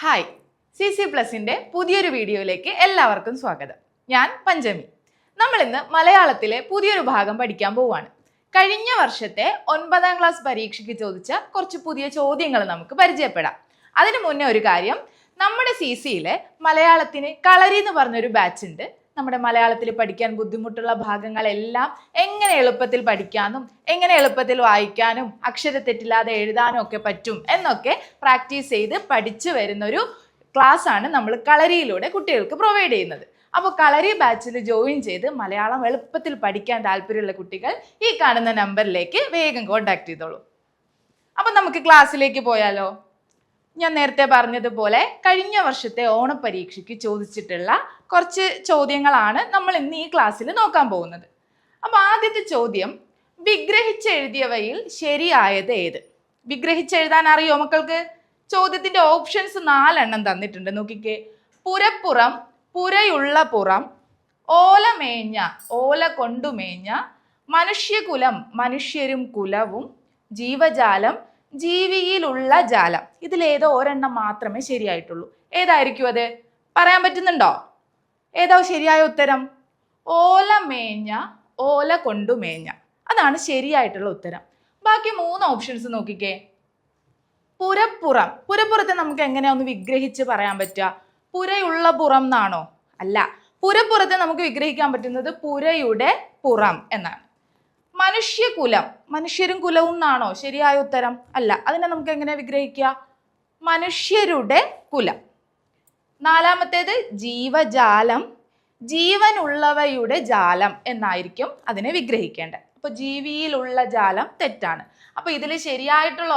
Hi, CC+ന്റെ പുതിയൊരു വീഡിയോയിലേക്ക് എല്ലാവർക്കും സ്വാഗതം. ഞാൻ പഞ്ചമി. നമ്മൾ ഇന്ന് മലയാളത്തിലെ പുതിയൊരു ഭാഗം പഠിക്കാൻ പോവാണ്. കഴിഞ്ഞ വർഷത്തെ 9ാം ക്ലാസ് പരീക്ഷയ്ക്ക് ചോദിച്ച കുറച്ച് പുതിയ ചോദ്യങ്ങൾ നമുക്ക് പരിചയപ്പെടാം. അതിനു മുന്നേ ഒരു കാര്യം, നമ്മുടെ CCയിലെ മലയാളത്തിന് കളരി എന്ന് പറഞ്ഞൊരു ബാച്ച് ഉണ്ട്. നമ്മുടെ മലയാളത്തിൽ പഠിക്കാൻ ബുദ്ധിമുട്ടുള്ള ഭാഗങ്ങളെല്ലാം എങ്ങനെ എളുപ്പത്തിൽ പഠിക്കാനും എങ്ങനെ എളുപ്പത്തിൽ വായിക്കാനും അക്ഷരത്തെറ്റില്ലാതെ എഴുതാനും ഒക്കെ പറ്റും എന്നൊക്കെ പ്രാക്ടീസ് ചെയ്ത് പഠിച്ചു വരുന്നൊരു ക്ലാസ് ആണ് നമ്മൾ കളരിയിലൂടെ കുട്ടികൾക്ക് പ്രൊവൈഡ് ചെയ്യുന്നത്. അപ്പോൾ കളരി ബാച്ചിൽ ജോയിൻ ചെയ്ത് മലയാളം എളുപ്പത്തിൽ പഠിക്കാൻ താല്പര്യമുള്ള കുട്ടികൾ ഈ കാണുന്ന നമ്പറിലേക്ക് വേഗം കോൺടാക്ട് ചെയ്തോളൂ. അപ്പം നമുക്ക് ക്ലാസ്സിലേക്ക് പോയാലോ? ഞാൻ നേരത്തെ പറഞ്ഞതുപോലെ കഴിഞ്ഞ വർഷത്തെ ഓണപ്പരീക്ഷയ്ക്ക് ചോദിച്ചിട്ടുള്ള കുറച്ച് ചോദ്യങ്ങളാണ് നമ്മൾ ഇന്ന് ഈ ക്ലാസ്സിൽ നോക്കാൻ പോകുന്നത്. അപ്പോൾ ആദ്യത്തെ ചോദ്യം, വിഗ്രഹിച്ചെഴുതിയവയിൽ ശരിയായത് ഏത്? വിഗ്രഹിച്ചെഴുതാൻ അറിയോ മക്കൾക്ക്? ചോദ്യത്തിന്റെ ഓപ്ഷൻസ് 4 തന്നിട്ടുണ്ട്. നോക്കിക്കേ: പുരപ്പുറം, പുരയുള്ള പുറം, ഓലമേഞ്ഞ, ഓല കൊണ്ടുമേഞ്ഞ, മനുഷ്യകുലം, മനുഷ്യരും കുലവും, ജീവജാലം, ജീവിയിലുള്ള ജാലം. ഇതിലേതോ ഒരെണ്ണം മാത്രമേ ശരിയായിട്ടുള്ളൂ. ഏതായിരിക്കും അത്? പറയാൻ പറ്റുന്നുണ്ടോ? ഏതോ ശരിയായ ഉത്തരം? ഓലമേഞ്ഞ, ഓല കൊണ്ടുമേഞ്ഞ. അതാണ് ശരിയായിട്ടുള്ള ഉത്തരം. ബാക്കി 3 ഓപ്ഷൻസ് നോക്കിക്കേ. പുരപ്പുറം, പുരപ്പുറത്തെ നമുക്ക് എങ്ങനെയാ ഒന്ന് വിഗ്രഹിച്ച് പറയാൻ പറ്റുക? പുരയുള്ള പുറം എന്നാണോ? അല്ല, പുരപ്പുറത്തെ നമുക്ക് വിഗ്രഹിക്കാൻ പറ്റുന്നത് പുരയുടെ പുറം എന്നാണ്. മനുഷ്യകുലം, മനുഷ്യരും കുലവും എന്നാണോ ശരിയായ ഉത്തരം? അല്ല, അതിനെ നമുക്ക് എങ്ങനെ വിഗ്രഹിക്കുക? മനുഷ്യരുടെ കുലം. 4മത്തേത് ജീവജാലം, ജീവനുള്ളവയുടെ ജാലം എന്നായിരിക്കും അതിനെ വിഗ്രഹിക്കേണ്ടത്. അപ്പൊ ജീവിയിലുള്ള ജാലം തെറ്റാണ്. അപ്പൊ ഇതിൽ ശരിയായിട്ടുള്ള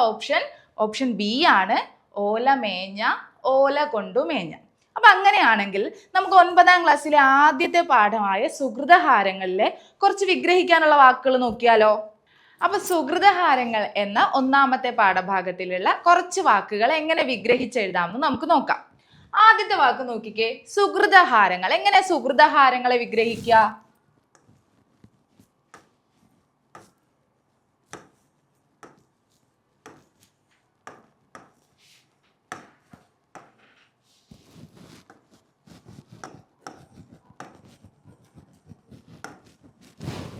ഓപ്ഷൻ ബി ആണ്, ഓലമേഞ്ഞ, ഓല കൊണ്ടുമേഞ്ഞ. അപ്പൊ അങ്ങനെയാണെങ്കിൽ നമുക്ക് 9ാം ക്ലാസ്സിലെ ആദ്യത്തെ പാഠമായ സുകൃതഹാരങ്ങളിലെ കുറച്ച് വിഗ്രഹിക്കാനുള്ള വാക്കുകൾ നോക്കിയാലോ? അപ്പൊ സുകൃതഹാരങ്ങൾ എന്ന 1ാമത്തെ പാഠഭാഗത്തിലുള്ള കുറച്ച് വാക്കുകൾ എങ്ങനെ വിഗ്രഹിച്ചെഴുതാമെന്ന് നമുക്ക് നോക്കാം. ആദ്യത്തെ വാക്ക് നോക്കിക്കേ, സുകൃതഹാരങ്ങൾ. എങ്ങനെ സുകൃതഹാരങ്ങളെ വിഗ്രഹിക്കുക?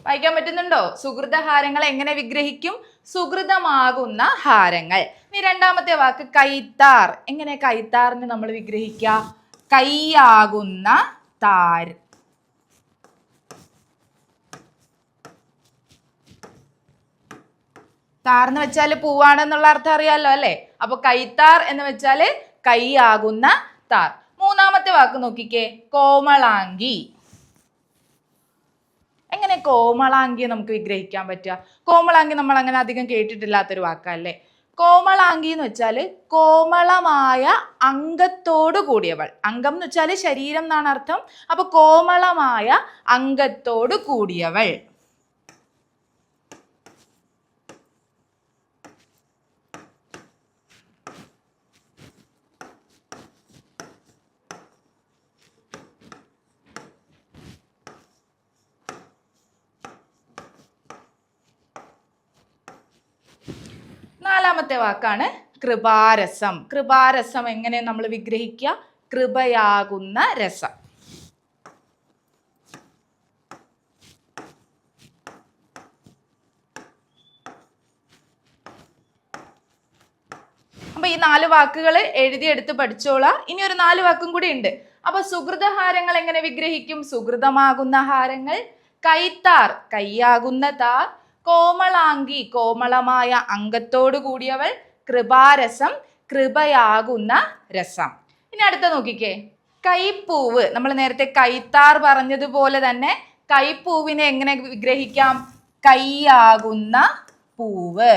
വായിക്കാൻ പറ്റുന്നുണ്ടോ? സുകൃതഹാരങ്ങൾ എങ്ങനെ വിഗ്രഹിക്കും? സുകൃതമാകുന്ന ഹാരങ്ങൾ. ഇനി 2ാമത്തെ വാക്ക് കൈത്താർ. എങ്ങനെ കൈത്താറിന് നമ്മൾ വിഗ്രഹിക്കുക? കൈയാകുന്ന താർ. താർ എന്ന് വെച്ചാൽ പൂവാണെന്നുള്ള അർത്ഥം അറിയാലോ അല്ലെ? അപ്പൊ കൈത്താർ എന്ന് വെച്ചാല് കൈയാകുന്ന താർ. 3ാമത്തെ വാക്ക് നോക്കിക്കേ, കോമളാങ്കി. എങ്ങനെ കോമളാങ്കിയെ നമുക്ക് വിഗ്രഹിക്കാൻ പറ്റുക? കോമളാങ്കി നമ്മൾ അങ്ങനെ അധികം കേട്ടിട്ടില്ലാത്തൊരു വാക്കല്ലേ. കോമളാങ്കി എന്ന് വെച്ചാൽ കോമളമായ അംഗത്തോട് കൂടിയവൾ. അംഗം എന്ന് വെച്ചാൽ ശരീരം എന്നാണ് അർത്ഥം. അപ്പൊ കോമളമായ അംഗത്തോട് കൂടിയവൾ. നാലാമത്തെ വാക്കാണ് കൃപാരസം. കൃപാരസം എങ്ങനെ നമ്മൾ വിഗ്രഹിക്കുക? കൃപയാകുന്ന രസം. അപ്പൊ ഈ 4 വാക്കുകൾ എഴുതിയെടുത്ത് പഠിച്ചോളാം. ഇനി ഒരു 4 വാക്കും കൂടി ഉണ്ട്. അപ്പൊ സുകൃതഹാരങ്ങൾ എങ്ങനെ വിഗ്രഹിക്കും? സുകൃതമാകുന്ന ഹാരങ്ങൾ. കൈത്താർ, കൈയാകുന്ന താർ. കോമളാങ്കി, കോമളമായ അംഗത്തോട് കൂടിയവൾ. കൃപാരസം, കൃപയാകുന്ന രസം. ഇനി അടുത്ത നോക്കിക്കേ, കൈപ്പൂവ്. നമ്മൾ നേരത്തെ കൈത്താർ പറഞ്ഞതുപോലെ തന്നെ കൈപ്പൂവിനെ എങ്ങനെ വിഗ്രഹിക്കാം? കൈയാകുന്ന പൂവ്.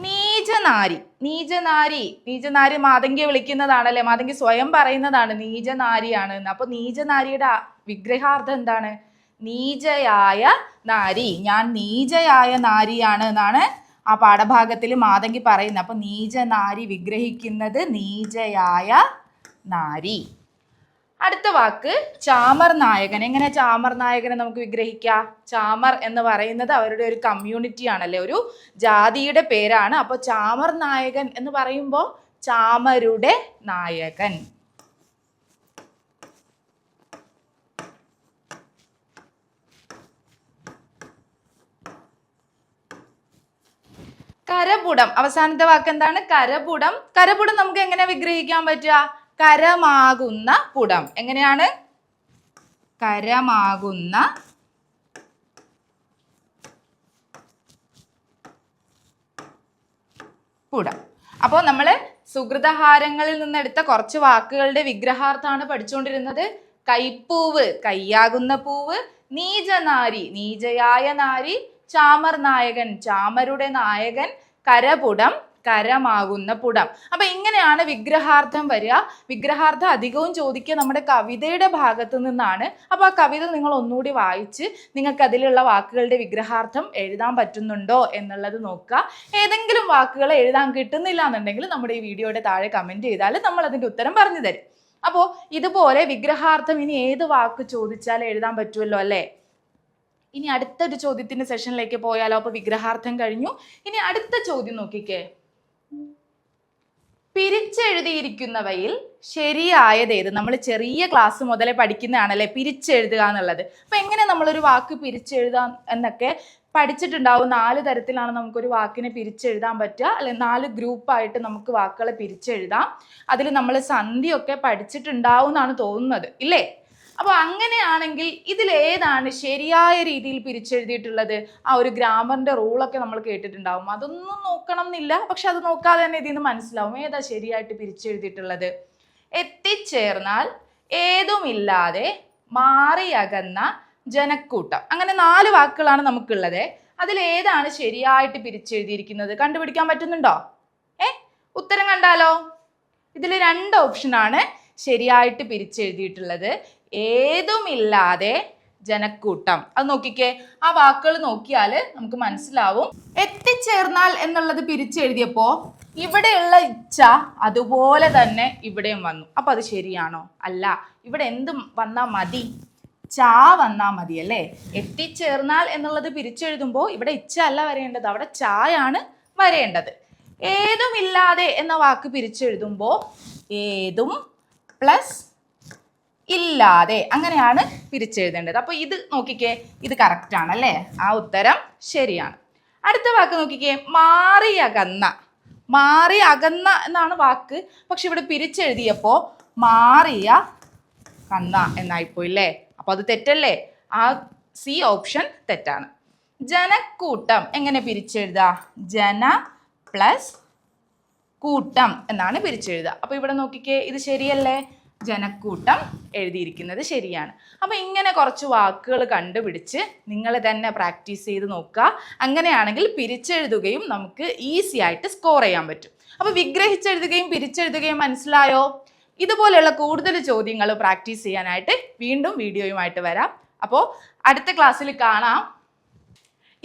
നീചനാരി. നീചനാരി, നീചനാരി മാതങ്കിയെ വിളിക്കുന്നതാണല്ലേ. മാതങ്കി സ്വയം പറയുന്നതാണ് നീചനാരിയാണ് എന്ന്. അപ്പൊ നീചനാരിയുടെ വിഗ്രഹാർത്ഥം എന്താണ്? നീചയായ നാരി. ഞാൻ നീചയായ നാരിയാണ് എന്നാണ് ആ പാഠഭാഗത്തിൽ മാതങ്കി പറയുന്നത്. അപ്പൊ നീചനാരി വിഗ്രഹിക്കുന്നത് നീചയായ നാരി. അടുത്ത വാക്ക് ചാമർ നായകൻ. എങ്ങനെ ചാമർ നായകനെ നമുക്ക് വിഗ്രഹിക്കാം? ചാമർ എന്ന് പറയുന്നത് അവരുടെ ഒരു കമ്മ്യൂണിറ്റി ആണല്ലേ, ഒരു ജാതിയുടെ പേരാണ്. അപ്പോൾ ചാമർ നായകൻ എന്ന് പറയുമ്പോൾ ചാമരുടെ നായകൻ. കരപുടം. അവസാനത്തെ വാക്ക് എന്താണ്? കരപുടം. കരപുടം നമുക്ക് എങ്ങനെ വിഗ്രഹിക്കാൻ പറ്റുക? കരമാകുന്ന പുടം. എങ്ങനെയാണ്? കരമാകുന്ന പുടം. അപ്പോൾ നമ്മൾ സുകൃതഹാരങ്ങളിൽ നിന്നെടുത്ത കുറച്ച് വാക്കുകളുടെ വിഗ്രഹാർത്ഥമാണ് പഠിച്ചുകൊണ്ടിരുന്നത്. കൈപ്പൂവ്, കൈയാകുന്ന പൂവ്. നീചനാരി, നീചയായ നാരി. ചാമർ നായകൻ, ചാമരുടെ നായകൻ. കരപുടം, കരമാകുന്ന പുടം. അപ്പൊ ഇങ്ങനെയാണ് വിഗ്രഹാർത്ഥം വരിക. വിഗ്രഹാർത്ഥം അധികവും ചോദിക്കുക നമ്മുടെ കവിതയുടെ ഭാഗത്ത് നിന്നാണ്. അപ്പൊ ആ കവിത നിങ്ങൾ ഒന്നുകൂടി വായിച്ച് നിങ്ങൾക്ക് അതിലുള്ള വാക്കുകളുടെ വിഗ്രഹാർത്ഥം എഴുതാൻ പറ്റുന്നുണ്ടോ എന്നുള്ളത് നോക്കുക. ഏതെങ്കിലും വാക്കുകൾ എഴുതാൻ കിട്ടുന്നില്ല എന്നുണ്ടെങ്കിൽ നമ്മുടെ ഈ വീഡിയോയുടെ താഴെ കമന്റ് ചെയ്താൽ നമ്മൾ അതിന്റെ ഉത്തരം പറഞ്ഞു തരും. അപ്പോൾ ഇതുപോലെ വിഗ്രഹാർത്ഥം ഇനി ഏത് വാക്ക് ചോദിച്ചാൽ എഴുതാൻ പറ്റുമല്ലോ അല്ലേ? ഇനി അടുത്തൊരു ചോദ്യത്തിന്റെ സെഷനിലേക്ക് പോയാലോ? അപ്പൊ വിഗ്രഹാർത്ഥം കഴിഞ്ഞു. ഇനി അടുത്ത ചോദ്യം നോക്കിക്കേ. പിരിച്ചെഴുതിയിരിക്കുന്നവയിൽ ശരിയായതേത്? നമ്മൾ ചെറിയ ക്ലാസ് മുതലേ പഠിക്കുന്നതാണല്ലേ പിരിച്ചെഴുതുക എന്നുള്ളത്. അപ്പൊ എങ്ങനെ നമ്മളൊരു വാക്ക് പിരിച്ചെഴുതാം എന്നൊക്കെ പഠിച്ചിട്ടുണ്ടാവും. 4 തരത്തിലാണ് നമുക്കൊരു വാക്കിനെ പിരിച്ചെഴുതാൻ പറ്റുക, അല്ലെ 4 ഗ്രൂപ്പായിട്ട് നമുക്ക് വാക്കുകളെ പിരിച്ചെഴുതാം. അതിൽ നമ്മൾ സന്ധിയൊക്കെ പഠിച്ചിട്ടുണ്ടാവും എന്നാണ് തോന്നുന്നത്, ഇല്ലേ? അപ്പോൾ അങ്ങനെയാണെങ്കിൽ ഇതിലേതാണ് ശരിയായ രീതിയിൽ പിരിച്ചെഴുതിയിട്ടുള്ളത്? ആ ഒരു ഗ്രാമറിന്റെ റൂളൊക്കെ നമ്മൾ കേട്ടിട്ടുണ്ടാവും. അതൊന്നും നോക്കണം എന്നില്ല, പക്ഷെ അത് നോക്കാതെ തന്നെ ഇതിൽ നിന്ന് മനസ്സിലാവും ഏതാ ശരിയായിട്ട് പിരിച്ചെഴുതിയിട്ടുള്ളത്. എത്തിച്ചേർന്നാൽ, ഏതുമില്ലാതെ, മാറിയകന്ന, ജനക്കൂട്ടം. അങ്ങനെ 4 വാക്കുകളാണ് നമുക്കുള്ളത്. അതിലേതാണ് ശരിയായിട്ട് പിരിച്ചെഴുതിയിരിക്കുന്നത്? കണ്ടുപിടിക്കാൻ പറ്റുന്നുണ്ടോ? ഉത്തരം കണ്ടാലോ? ഇതിൽ 2 ഓപ്ഷനാണ് ശരിയായിട്ട് പിരിച്ചെഴുതിയിട്ടുള്ളത്. ഏതുമില്ലാതെ, ജനക്കൂട്ടം. അത് നോക്കിക്കേ, ആ വാക്കുകൾ നോക്കിയാൽ നമുക്ക് മനസ്സിലാവും. എത്തിച്ചേർന്നാൽ എന്നുള്ളത് പിരിച്ചെഴുതിയപ്പോ ഇവിടെയുള്ള ഇച്ഛ അതുപോലെ തന്നെ ഇവിടെയും വന്നു. അപ്പൊ അത് ശരിയാണോ? അല്ല. ഇവിടെ എന്ത് വന്നാ മതി? ചാ വന്നാ മതി അല്ലേ? എത്തിച്ചേർന്നാൽ എന്നുള്ളത് പിരിച്ചെഴുതുമ്പോൾ ഇവിടെ ഇച്ഛ അല്ല വരേണ്ടത്, അവിടെ ചായാണ് വരേണ്ടത്. ഏതുമില്ലാതെ എന്ന വാക്ക് പിരിച്ചെഴുതുമ്പോൾ ഏതും പ്ലസ് ഇല്ലാതെ, അങ്ങനെയാണ് പിരിച്ചെഴുതേണ്ടത്. അപ്പൊ ഇത് നോക്കിക്കേ, ഇത് കറക്റ്റ് ആണല്ലേ? ആ ഉത്തരം ശരിയാണ്. അടുത്ത വാക്ക് നോക്കിക്കേ, മാറിയകന്ന. മാറി അകന്ന എന്നാണ് വാക്ക്, പക്ഷെ ഇവിടെ പിരിച്ചെഴുതിയപ്പോ മാറിയ കന്ന എന്നായിപ്പോയില്ലേ? അപ്പൊ അത് തെറ്റല്ലേ? ആ സി ഓപ്ഷൻ തെറ്റാണ്. ജനക്കൂട്ടം എങ്ങനെ പിരിച്ചെഴുതാ? ജന പ്ലസ് കൂട്ടം എന്നാണ് പിരിച്ചെഴുതുക. അപ്പൊ ഇവിടെ നോക്കിക്കേ, ഇത് ശരിയല്ലേ? ജനക്കൂട്ടം എഴുതിയിരിക്കുന്നത് ശരിയാണ്. അപ്പൊ ഇങ്ങനെ കുറച്ച് വാക്കുകൾ കണ്ടുപിടിച്ച് നിങ്ങൾ തന്നെ പ്രാക്ടീസ് ചെയ്ത് നോക്കുക. അങ്ങനെയാണെങ്കിൽ പിരിച്ചെഴുതുകയും നമുക്ക് ഈസി ആയിട്ട് സ്കോർ ചെയ്യാൻ പറ്റും. അപ്പൊ വിഗ്രഹിച്ചെഴുതുകയും പിരിച്ചെഴുതുകയും മനസ്സിലായോ? ഇതുപോലെയുള്ള കൂടുതൽ ചോദ്യങ്ങൾ പ്രാക്ടീസ് ചെയ്യാനായിട്ട് വീണ്ടും വീഡിയോയുമായിട്ട് വരാം. അപ്പോൾ അടുത്ത ക്ലാസ്സിൽ കാണാം.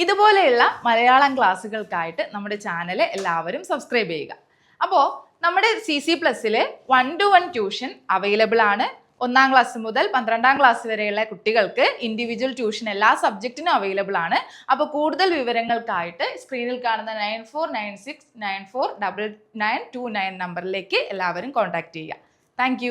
ഇതുപോലെയുള്ള മലയാളം ക്ലാസ്സുകൾക്കായിട്ട് നമ്മുടെ ചാനൽ എല്ലാവരും സബ്സ്ക്രൈബ് ചെയ്യുക. അപ്പോൾ നമ്മുടെ CC+ൽ 1-to-1 ട്യൂഷൻ അവൈലബിൾ ആണ്. 1-ാം ക്ലാസ് മുതൽ 12-ാം ക്ലാസ് വരെയുള്ള കുട്ടികൾക്ക് ഇൻഡിവിജ്വൽ ട്യൂഷൻ എല്ലാ സബ്ജക്റ്റിനും അവൈലബിൾ ആണ്. അപ്പോൾ കൂടുതൽ വിവരങ്ങൾക്കായിട്ട് സ്ക്രീനിൽ കാണുന്ന 9496949929 നമ്പറിലേക്ക് എല്ലാവരും കോൺടാക്ട് ചെയ്യുക. താങ്ക്